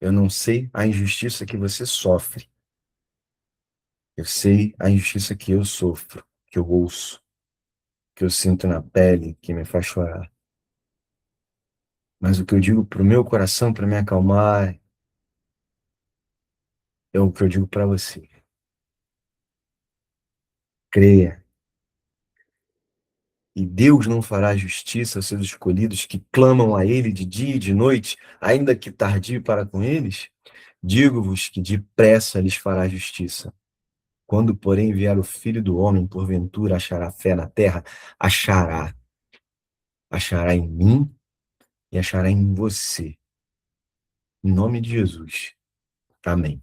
Eu não sei a injustiça que você sofre. Eu sei a injustiça que eu sofro, que eu ouço, que eu sinto na pele, que me faz chorar. Mas o que eu digo para o meu coração, para me acalmar, é o que eu digo para você. Creia. E Deus não fará justiça aos seus escolhidos que clamam a Ele de dia e de noite, ainda que tardio para com eles? Digo-vos que depressa lhes fará justiça. Quando, porém, vier o Filho do Homem, porventura achará fé na terra? Achará. Achará em mim e achará em você. Em nome de Jesus. Amém.